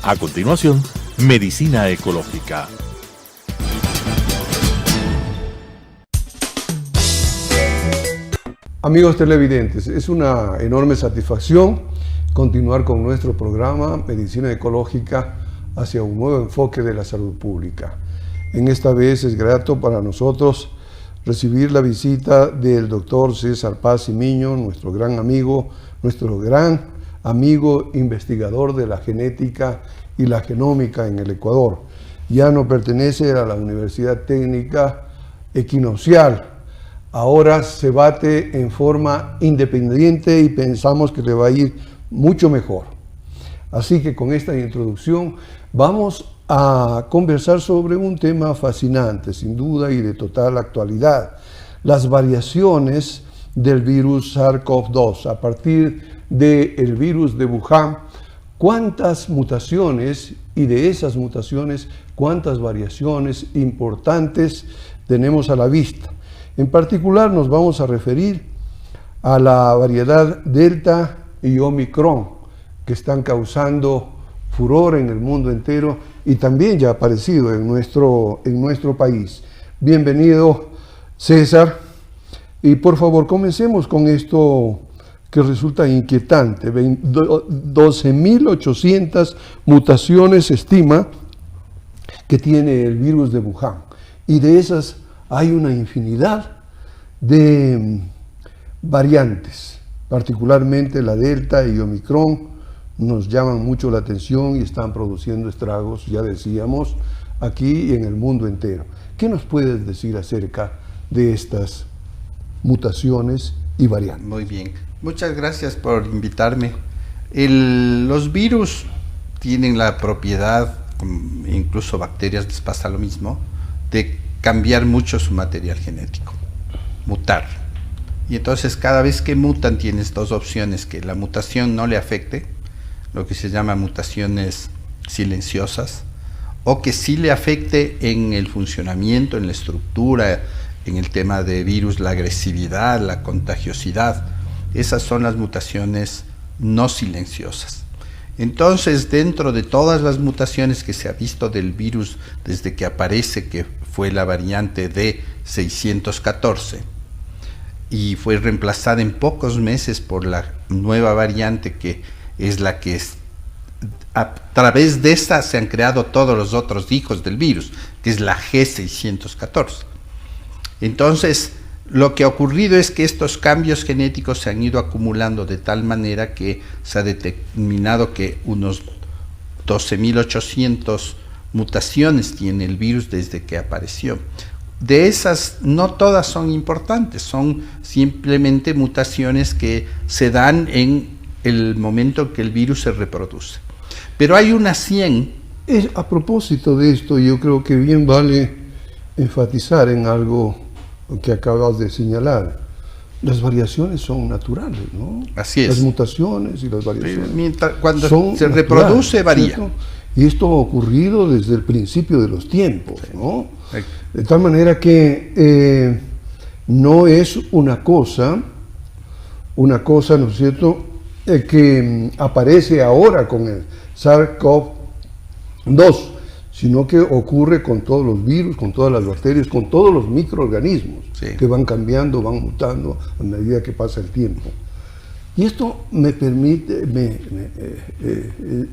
A continuación, Medicina Ecológica. Amigos televidentes, es una enorme satisfacción continuar con nuestro programa Medicina Ecológica hacia un nuevo enfoque de la salud pública. En esta vez es grato para nosotros recibir la visita del doctor César Paz Simiño, nuestro gran amigo investigador de la genética y la genómica en el Ecuador. Ya no pertenece a la Universidad Técnica Equinoccial. Ahora se bate en forma independiente y pensamos que le va a ir mucho mejor. Así que con esta introducción vamos a conversar sobre un tema fascinante, sin duda, y de total actualidad: las variaciones del virus SARS-CoV-2. A partir del virus de Wuhan, ¿cuántas mutaciones, y de esas mutaciones, cuántas variaciones importantes tenemos a la vista? En particular nos vamos a referir a la variedad Delta y Omicron, que están causando furor en el mundo entero y también ya ha aparecido en nuestro país. Bienvenido, César. Y por favor, comencemos con esto que resulta inquietante. 12.800 mutaciones se estima que tiene el virus de Wuhan. Y de esas hay una infinidad de variantes, particularmente la Delta y Omicron nos llaman mucho la atención y están produciendo estragos, ya decíamos, aquí y en el mundo entero. ¿Qué nos puedes decir acerca de estas mutaciones y variantes? Muy bien, muchas gracias por invitarme. Los virus tienen la propiedad, incluso bacterias les pasa lo mismo, de cambiar mucho su material genético, mutar. Y entonces cada vez que mutan tienes dos opciones: que la mutación no le afecte, lo que se llama mutaciones silenciosas, o que sí le afecte en el funcionamiento, en la estructura, en el tema de virus, la agresividad, la contagiosidad. Esas son las mutaciones no silenciosas. Entonces, dentro de todas las mutaciones que se ha visto del virus desde que aparece, que fue la variante D614, y fue reemplazada en pocos meses por la nueva variante que es la que es, a través de esta se han creado todos los otros hijos del virus, que es la G614. Entonces, lo que ha ocurrido es que estos cambios genéticos se han ido acumulando de tal manera que se ha determinado que unos 12.800 mutaciones tiene el virus desde que apareció. De esas, no todas son importantes, son simplemente mutaciones que se dan en el momento que el virus se reproduce. Pero hay unas 100. A propósito de esto, yo creo que bien vale enfatizar en algo que acabas de señalar. Las variaciones son naturales, ¿no? Así es. Las mutaciones y las variaciones. Cuando se reproduce, varía. ¿Cierto? Y esto ha ocurrido desde el principio de los tiempos, ¿no? De tal manera que no es una cosa, ¿no es cierto?, que aparece ahora con el SARS-CoV-2, sino que ocurre con todos los virus, con todas las bacterias, con todos los microorganismos, sí, que van cambiando, van mutando a medida que pasa el tiempo. Y esto me permite,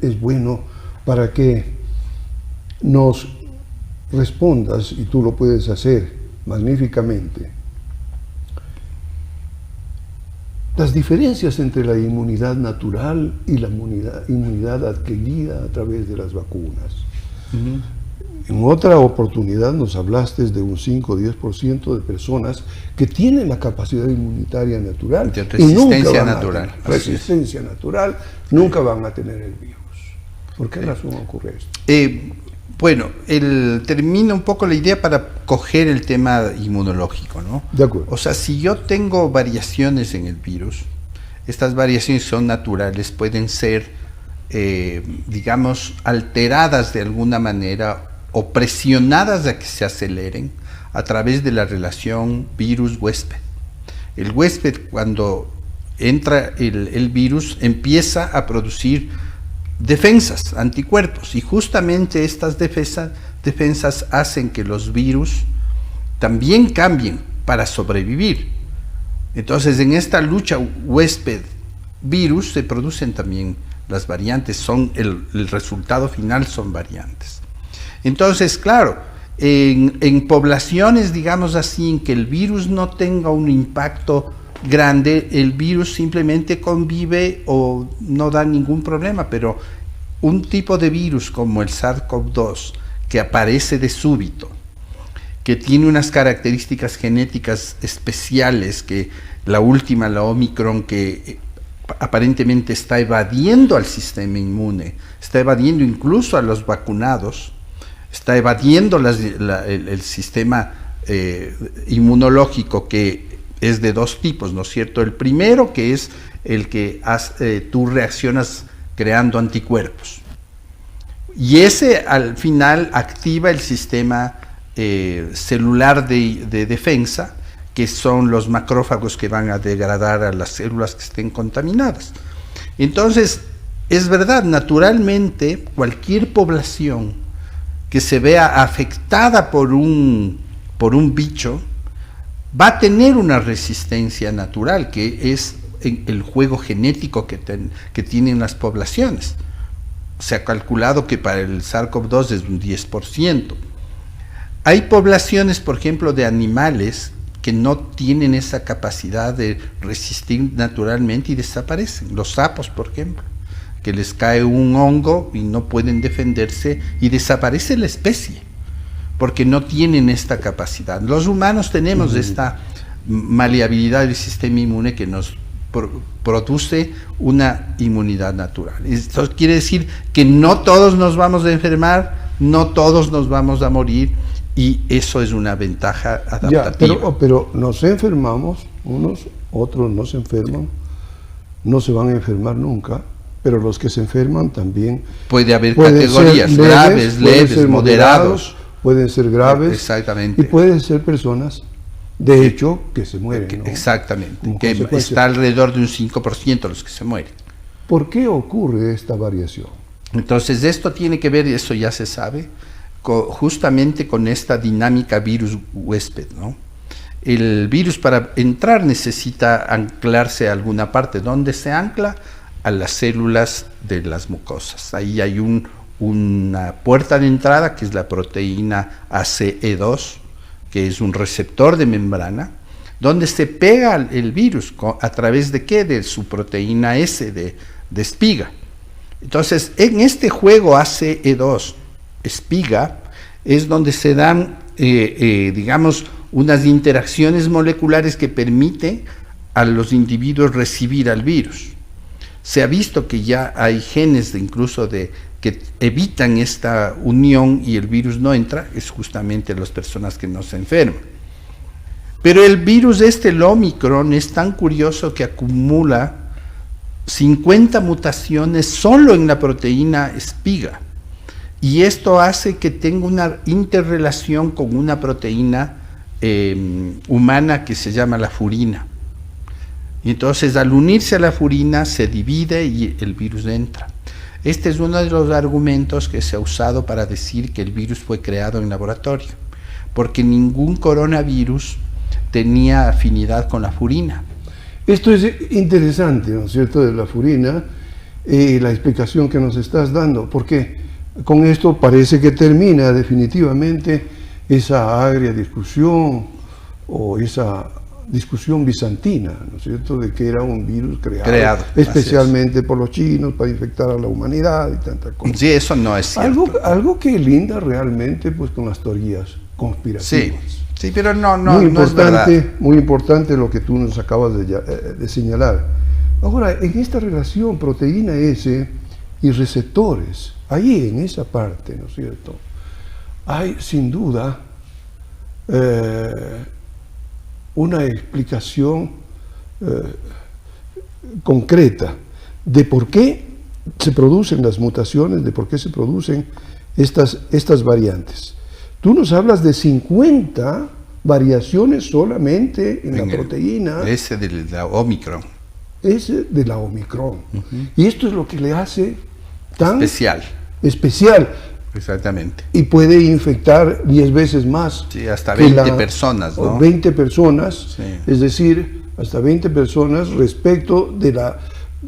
es bueno para que nos respondas, y tú lo puedes hacer magníficamente, las diferencias entre la inmunidad natural y la inmunidad adquirida a través de las vacunas. En otra oportunidad nos hablaste de un 5 o 10% de personas que tienen la capacidad inmunitaria natural. De resistencia natural. Resistencia natural, nunca van a tener el virus. ¿Por qué razón ocurre esto? Bueno, termina un poco la idea para coger el tema inmunológico, ¿no? De acuerdo. O sea, si yo tengo variaciones en el virus, estas variaciones son naturales, pueden ser, digamos, alteradas de alguna manera o presionadas a que se aceleren a través de la relación virus-huésped. El huésped, cuando entra el virus, empieza a producir defensas, anticuerpos, y justamente estas defensas hacen que los virus también cambien para sobrevivir. Entonces, en esta lucha huésped-virus se producen también las variantes, son el resultado final son variantes. Entonces, claro, en poblaciones, digamos así, en que el virus no tenga un impacto grande, el virus simplemente convive o no da ningún problema, pero un tipo de virus como el SARS-CoV-2 que aparece de súbito, que tiene unas características genéticas especiales, que la última, la Omicron, que aparentemente está evadiendo al sistema inmune, está evadiendo incluso a los vacunados, está evadiendo el sistema inmunológico, que es de dos tipos, ¿no es cierto? El primero, que es el que tú reaccionas creando anticuerpos, y ese al final activa el sistema celular de defensa, que son los macrófagos que van a degradar a las células que estén contaminadas. Entonces, es verdad, naturalmente, cualquier población que se vea afectada por un bicho va a tener una resistencia natural, que es el juego genético que tienen las poblaciones. Se ha calculado que para el SARS-CoV-2 es un 10%. Hay poblaciones, por ejemplo, de animales que no tienen esa capacidad de resistir naturalmente y desaparecen. Los sapos, por ejemplo, que les cae un hongo y no pueden defenderse y desaparece la especie, porque no tienen esta capacidad. Los humanos tenemos esta maleabilidad del sistema inmune que nos produce una inmunidad natural. Esto quiere decir que no todos nos vamos a enfermar, no todos nos vamos a morir, y eso es una ventaja adaptativa. Ya, pero nos enfermamos, unos, otros no se enferman, no se van a enfermar nunca, pero los que se enferman también puede haber categorías, graves, leves, moderados. Pueden ser graves. Exactamente. Y pueden ser personas, de hecho, que se mueren, ¿no? Exactamente, que está alrededor de un 5% los que se mueren. ¿Por qué ocurre esta variación? Entonces, esto tiene que ver, eso ya se sabe, justamente con esta dinámica virus huésped, ¿no? El virus, para entrar, necesita anclarse a alguna parte. ¿Dónde se ancla? A las células de las mucosas. Ahí hay una puerta de entrada, que es la proteína ACE2, que es un receptor de membrana, donde se pega el virus. ¿A través de qué? De su proteína S de espiga. Entonces, en este juego ACE2 espiga es donde se dan, digamos, unas interacciones moleculares que permiten a los individuos recibir al virus. Se ha visto que ya hay genes incluso que evitan esta unión y el virus no entra, es justamente las personas que no se enferman. Pero el virus el Omicron, es tan curioso que acumula 50 mutaciones solo en la proteína espiga. Y esto hace que tenga una interrelación con una proteína humana que se llama la furina. Y entonces, al unirse a la furina, se divide y el virus entra. Este es uno de los argumentos que se ha usado para decir que el virus fue creado en laboratorio, porque ningún coronavirus tenía afinidad con la furina. Esto es interesante, ¿no es cierto?, de la furina, la explicación que nos estás dando, porque con esto parece que termina definitivamente esa agria discusión o esa discusión bizantina, ¿no es cierto?, de que era un virus creado especialmente por los chinos para infectar a la humanidad y tantas cosas. Sí, eso no es cierto. Algo que linda realmente pues con las teorías conspirativas. Sí, pero no es verdad. Muy importante lo que tú nos acabas de señalar. Ahora, en esta relación proteína S y receptores, ahí en esa parte, ¿no es cierto?, hay sin duda una explicación concreta de por qué se producen las mutaciones, de por qué se producen estas variantes. Tú nos hablas de 50 variaciones solamente en la proteína. Ese de la Omicron. Ese de la Omicron. Y esto es lo que le hace tan especial. Exactamente. Y puede infectar 10 veces más. Sí, hasta 20 personas, ¿no? 20 personas, sí. Es decir, hasta 20 personas respecto de la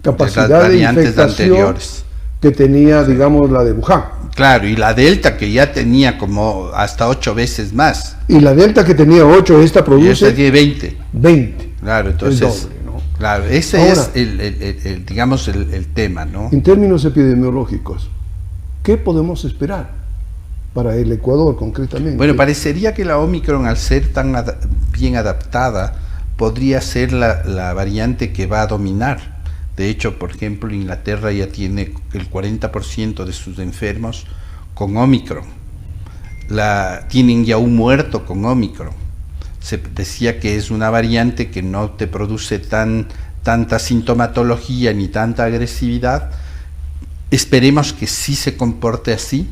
capacidad de infectación anteriores que tenía, digamos, la de Wuhan. Claro, y la Delta que ya tenía como hasta 8 veces más. Y la Delta que tenía 8, esta produce... Y esta tiene 20. 20. Claro, entonces... El doble, ¿no? Claro, ese ahora, es digamos, el tema, ¿no? En términos epidemiológicos, ¿qué podemos esperar para el Ecuador concretamente? Bueno, parecería que la Omicron, al ser tan bien adaptada, podría ser la variante que va a dominar. De hecho, por ejemplo, Inglaterra ya tiene el 40% de sus enfermos con Omicron. Tienen ya un muerto con Omicron. Se decía que es una variante que no te produce tanta sintomatología ni tanta agresividad. Esperemos que sí se comporte así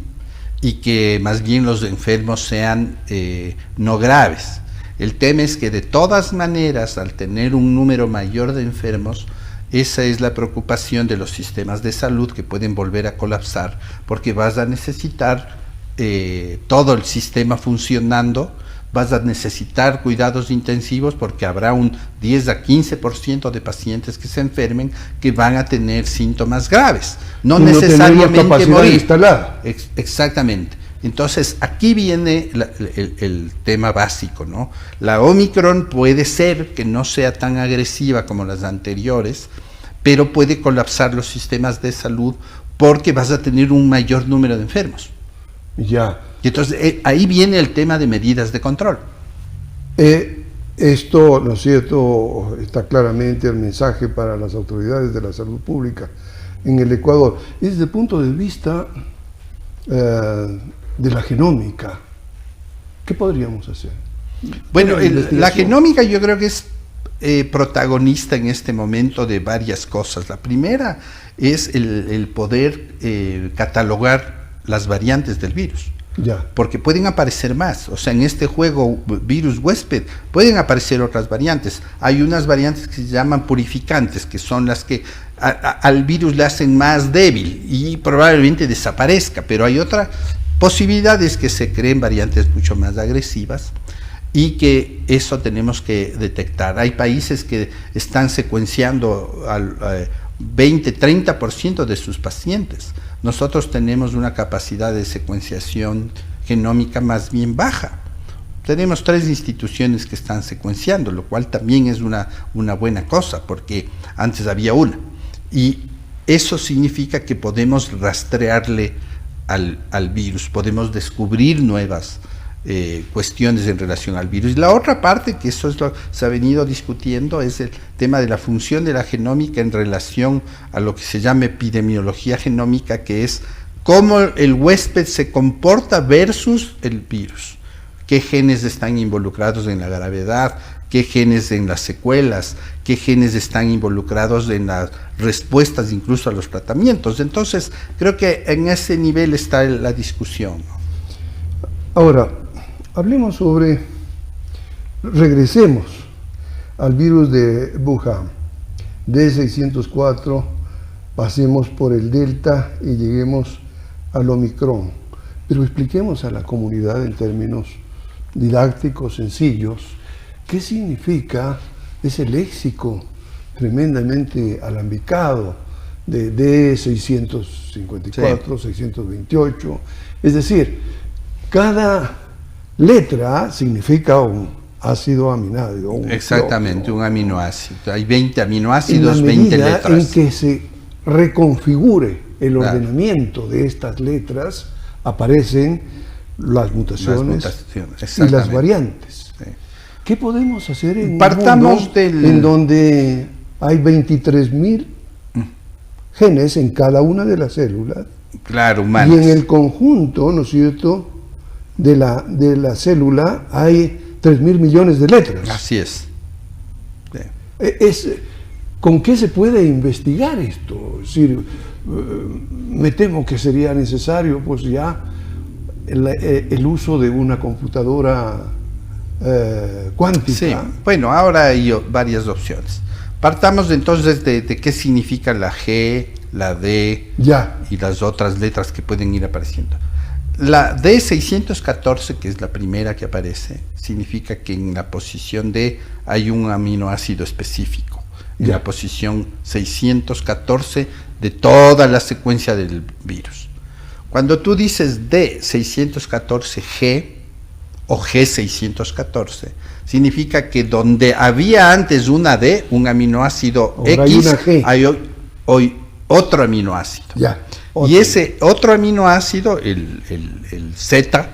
y que más bien los enfermos sean no graves. El tema es que de todas maneras, al tener un número mayor de enfermos, esa es la preocupación de los sistemas de salud, que pueden volver a colapsar, porque vas a necesitar todo el sistema funcionando, vas a necesitar cuidados intensivos, porque habrá un 10 a 15% de pacientes que se enfermen que van a tener síntomas graves, no necesariamente morir. Exactamente. Entonces, aquí viene el tema básico, ¿no? La Omicron puede ser que no sea tan agresiva como las anteriores, pero puede colapsar los sistemas de salud porque vas a tener un mayor número de enfermos. Ya. Y entonces, ahí viene el tema de medidas de control. Esto, ¿no es cierto?, está claramente el mensaje para las autoridades de la salud pública en el Ecuador. Y desde el punto de vista de la genómica, ¿qué podríamos hacer? Bueno, la genómica yo creo que es protagonista en este momento de varias cosas. La primera es el poder catalogar las variantes del virus. Ya. Porque pueden aparecer más, o sea, en este juego virus huésped pueden aparecer otras variantes. Hay unas variantes que se llaman purificantes, que son las que al virus le hacen más débil y probablemente desaparezca, pero hay otras posibilidades que se creen variantes mucho más agresivas y que eso tenemos que detectar. Hay países que están secuenciando al 20-30% de sus pacientes. Nosotros tenemos una capacidad de secuenciación genómica más bien baja. Tenemos 3 instituciones que están secuenciando, lo cual también es una buena cosa, porque antes había una. Y eso significa que podemos rastrearle al virus, podemos descubrir nuevas cuestiones en relación al virus. Y la otra parte, que eso es lo que se ha venido discutiendo, es el tema de la función de la genómica en relación a lo que se llama epidemiología genómica, que es cómo el huésped se comporta versus el virus. Qué genes están involucrados en la gravedad, qué genes en las secuelas, qué genes están involucrados en las respuestas incluso a los tratamientos. Entonces, creo que en ese nivel está la discusión, ¿no? Ahora, hablemos regresemos al virus de Wuhan, D604, pasemos por el Delta y lleguemos al Omicron. Pero expliquemos a la comunidad en términos didácticos, sencillos, qué significa ese léxico tremendamente alambicado de D654, sí. 628, es decir, cada letra significa un ácido aminoácido. Exactamente, un aminoácido. Hay 20 aminoácidos, 20 letras. En que se reconfigure el ordenamiento de estas letras, aparecen las mutaciones y las variantes. Sí. ¿Qué podemos hacer en un mundo en donde hay 23.000 genes en cada una de las células? Claro, humanas. Y en el conjunto, ¿no es cierto?, de la célula hay 3.000 millones de letras. Así es. Sí. ¿Con qué se puede investigar esto? Es decir, me temo que sería necesario pues ya el uso de una computadora cuántica. Sí, bueno, ahora hay varias opciones. Partamos entonces de qué significa la G, la D Ya. y las otras letras que pueden ir apareciendo. La D614, que es la primera que aparece, significa que en la posición D hay un aminoácido específico. En la posición 614 de toda la secuencia del virus. Cuando tú dices D614G o G614, significa que donde había antes una D, un aminoácido ahora X, hay una G. hay hoy otro aminoácido. Ya. Y ese otro aminoácido, el Z,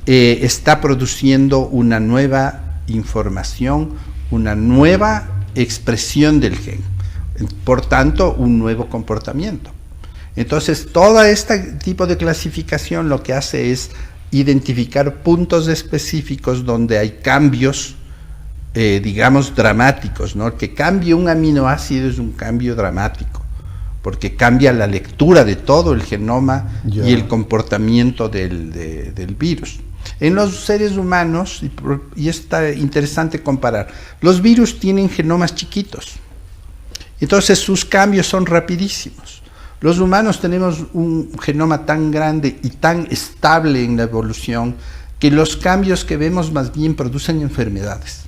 está produciendo una nueva información, una nueva expresión del gen, por tanto un nuevo comportamiento. Entonces todo este tipo de clasificación lo que hace es identificar puntos específicos donde hay cambios, digamos, dramáticos, ¿no? Que cambie un aminoácido es un cambio dramático, porque cambia la lectura de todo el genoma y el comportamiento del virus. En los seres humanos, y está interesante comparar, los virus tienen genomas chiquitos, entonces sus cambios son rapidísimos. Los humanos tenemos un genoma tan grande y tan estable en la evolución que los cambios que vemos más bien producen enfermedades.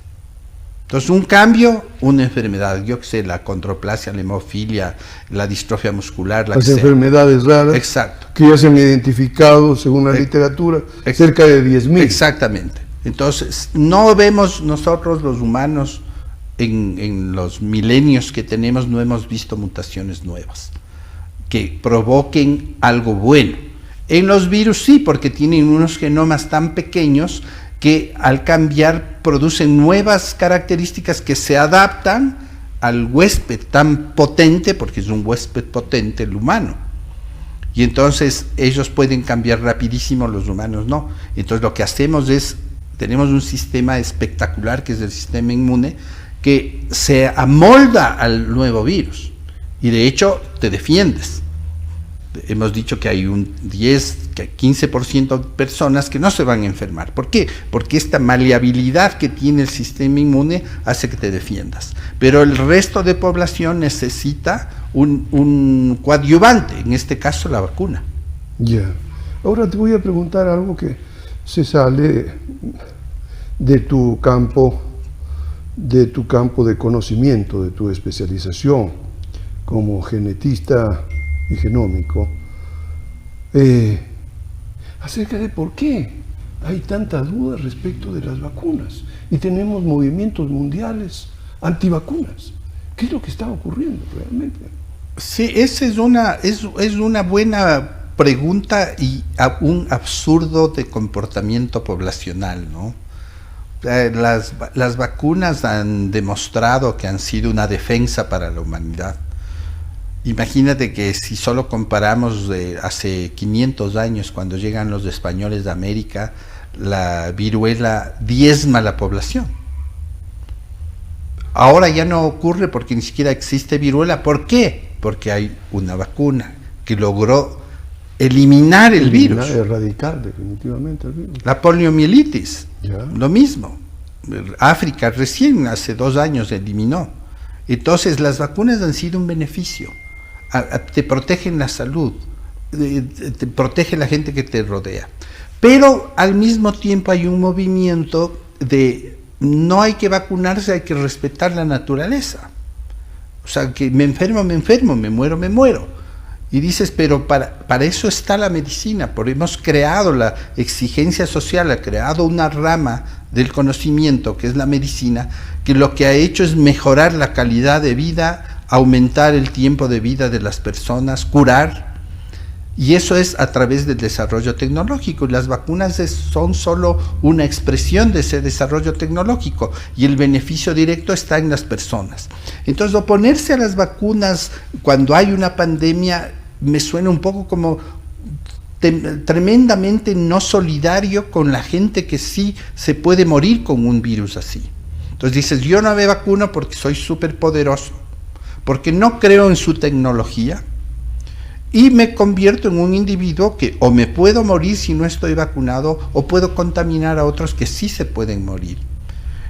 Entonces, un cambio, una enfermedad, yo que sé, la condroplasia, la hemofilia, la distrofia muscular, las enfermedades raras. Exacto. Que ya se han identificado, según la literatura, cerca de 10.000. Exactamente. Entonces, no vemos nosotros los humanos, en los milenios que tenemos, no hemos visto mutaciones nuevas que provoquen algo bueno. En los virus sí, porque tienen unos genomas tan pequeños que al cambiar producen nuevas características que se adaptan al huésped tan potente, porque es un huésped potente el humano. Y entonces ellos pueden cambiar rapidísimo, los humanos no. Entonces lo que hacemos es, tenemos un sistema espectacular que es el sistema inmune, que se amolda al nuevo virus. Y de hecho te defiendes. Hemos dicho que hay un 10, que hay 15% de personas que no se van a enfermar. ¿Por qué? Porque esta maleabilidad que tiene el sistema inmune hace que te defiendas. Pero el resto de población necesita un coadyuvante, en este caso la vacuna. Ya. Ahora te voy a preguntar algo que se sale de tu campo de conocimiento, de tu especialización como genetista y genómico, acerca de por qué hay tanta duda respecto de las vacunas y tenemos movimientos mundiales antivacunas. ¿Qué es lo que está ocurriendo realmente? Sí, esa es una buena pregunta y un absurdo de comportamiento poblacional, ¿no? Las vacunas han demostrado que han sido una defensa para la humanidad. Imagínate que si solo comparamos hace 500 años, cuando llegan los españoles de América, la viruela diezma la población. Ahora ya no ocurre porque ni siquiera existe viruela. ¿Por qué? Porque hay una vacuna que logró eliminar el virus. Erradicar definitivamente el virus. La poliomielitis, Ya. lo mismo. África recién hace 2 años eliminó. Entonces las vacunas han sido un beneficio. Te protegen la salud, te protege la gente que te rodea. Pero al mismo tiempo hay un movimiento de no hay que vacunarse, hay que respetar la naturaleza. O sea, que me enfermo, me muero. Y dices, pero para eso está la medicina, porque hemos creado la exigencia social, ha creado una rama del conocimiento, que es la medicina, que lo que ha hecho es mejorar la calidad de vida, aumentar el tiempo de vida de las personas, curar, y eso es a través del desarrollo tecnológico. Las vacunas son solo una expresión de ese desarrollo tecnológico, y el beneficio directo está en las personas. Entonces, oponerse a las vacunas cuando hay una pandemia me suena un poco como tremendamente no solidario con la gente que sí se puede morir con un virus así. Entonces dices, yo no me vacuno porque soy súper poderoso, porque no creo en su tecnología, y me convierto en un individuo que o me puedo morir si no estoy vacunado, o puedo contaminar a otros que sí se pueden morir.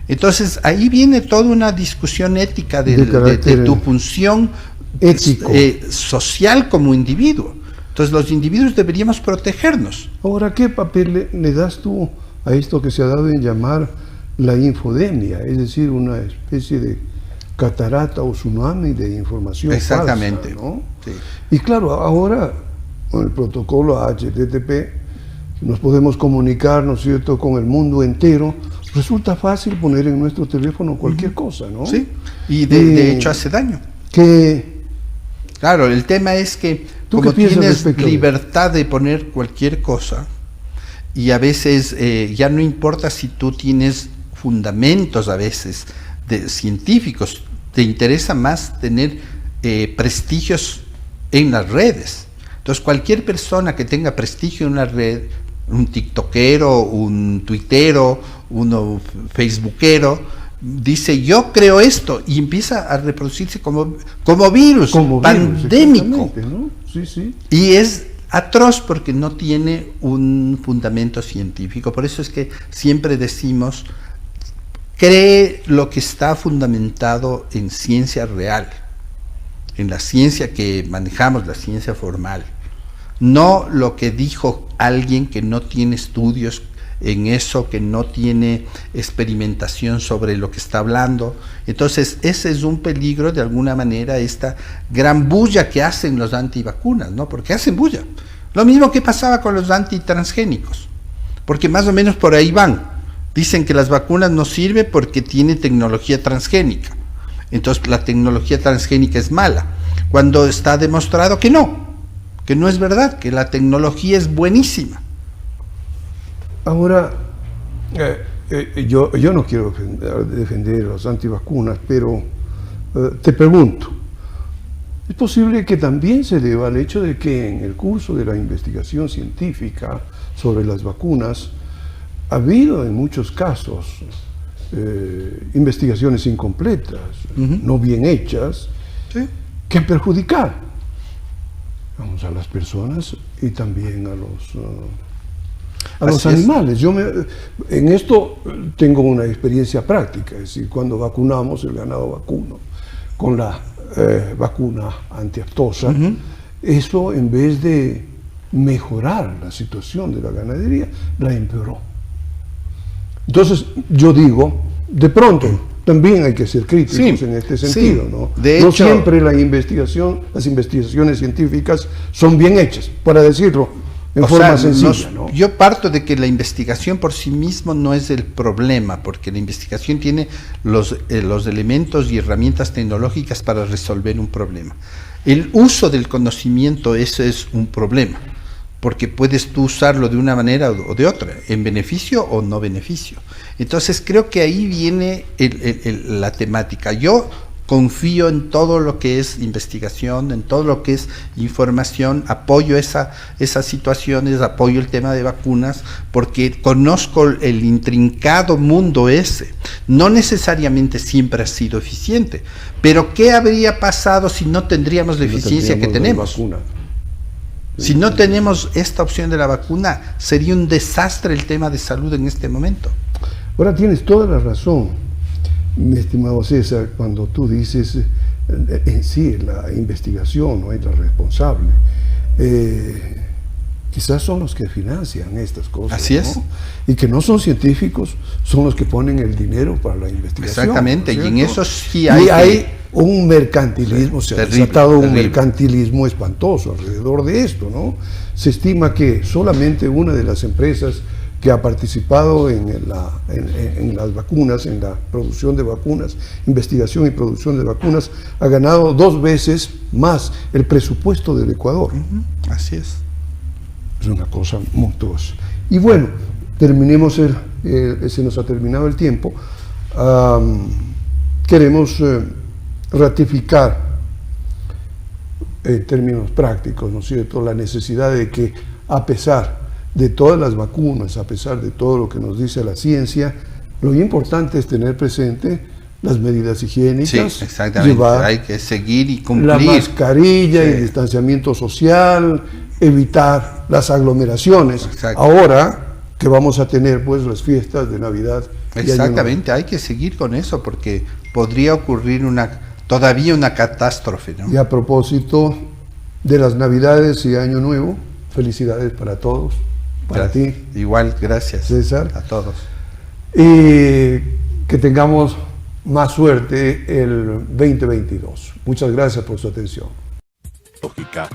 Entonces ahí viene toda una discusión ética de tu función ético, social como individuo. Entonces los individuos deberíamos protegernos. Ahora, ¿qué papel le das tú a esto que se ha dado en llamar la infodemia? Es decir, una especie de catarata o tsunami de información Exactamente. falsa, ¿no? Sí. Y claro, ahora con el protocolo HTTP nos podemos comunicar, ¿no es cierto?, con el mundo entero. Resulta fácil poner en nuestro teléfono cualquier cosa, ¿no? Sí, y de hecho hace daño. Claro, el tema es que como tienes libertad de poner cualquier cosa, y a veces ya no importa si tú tienes fundamentos a veces científicos, te interesa más tener prestigios en las redes. Entonces cualquier persona que tenga prestigio en una red, un tiktokero, un tuitero, uno facebookero, dice yo creo esto y empieza a reproducirse como virus pandémico, ¿no? Sí, sí. Y es atroz porque no tiene un fundamento científico. Por eso es que siempre decimos, cree lo que está fundamentado en ciencia real, en la ciencia que manejamos, la ciencia formal, no lo que dijo alguien que no tiene estudios en eso, que no tiene experimentación sobre lo que está hablando. Entonces ese es un peligro de alguna manera, esta gran bulla que hacen los antivacunas, ¿no? Porque hacen bulla. Lo mismo que pasaba con los antitransgénicos, porque más o menos por ahí van. Dicen que las vacunas no sirven porque tiene tecnología transgénica, entonces la tecnología transgénica es mala, cuando está demostrado que no es verdad, que la tecnología es buenísima. Ahora, yo no quiero defender a los antivacunas, pero te pregunto, ¿es posible que también se deba al hecho de que en el curso de la investigación científica sobre las vacunas ha habido en muchos casos investigaciones incompletas, no bien hechas, ¿sí?, que han perjudicado a las personas y también a los animales? En esto tengo una experiencia práctica, es decir, cuando vacunamos el ganado vacuno con la vacuna antiaftosa, eso en vez de mejorar la situación de la ganadería, la empeoró. Entonces yo digo, de pronto también hay que ser críticos en este sentido, ¿no? De hecho, no siempre las investigaciones científicas son bien hechas, para decirlo en forma sencilla, ¿no? Yo parto de que la investigación por sí mismo no es el problema, porque la investigación tiene los elementos y herramientas tecnológicas para resolver un problema. El uso del conocimiento, eso es un problema, porque puedes tú usarlo de una manera o de otra, en beneficio o no beneficio. Entonces creo que ahí viene la temática. Yo confío en todo lo que es investigación, en todo lo que es información, apoyo esas situaciones, apoyo el tema de vacunas, porque conozco el intrincado mundo ese. No necesariamente siempre ha sido eficiente, pero ¿qué habría pasado si no tendríamos la eficiencia que tenemos? Si no tenemos esta opción de la vacuna, sería un desastre el tema de salud en este momento. Ahora tienes toda la razón, mi estimado César, cuando tú dices en sí la investigación no es la responsable. Quizás son los que financian estas cosas. Así es. ¿no? Y que no son científicos, son los que ponen el dinero para la investigación. Exactamente, ¿no es y en cierto? eso sí hay un mercantilismo, se ha desatado un mercantilismo espantoso alrededor de esto, ¿no? Se estima que solamente una de las empresas que ha participado en las vacunas, en la producción de vacunas, investigación y producción de vacunas, ha ganado 2 veces más el presupuesto del Ecuador. Así es. Es una cosa monstruosa. Y bueno, terminemos se nos ha terminado el tiempo. Queremos ratificar en términos prácticos, ¿no es cierto?, la necesidad de que, a pesar de todas las vacunas, a pesar de todo lo que nos dice la ciencia, lo importante es tener presente las medidas higiénicas, sí, exactamente. Llevar hay que seguir y cumplir la mascarilla y distanciamiento social, evitar las aglomeraciones. Exacto. Ahora que vamos a tener pues las fiestas de Navidad. Exactamente, hay que seguir con eso porque podría ocurrir una todavía una catástrofe, ¿no? Y a propósito de las Navidades y Año Nuevo, felicidades para todos, para ti, Igual, gracias César. a todos. Y que tengamos más suerte el 2022. Muchas gracias por su atención. Lógica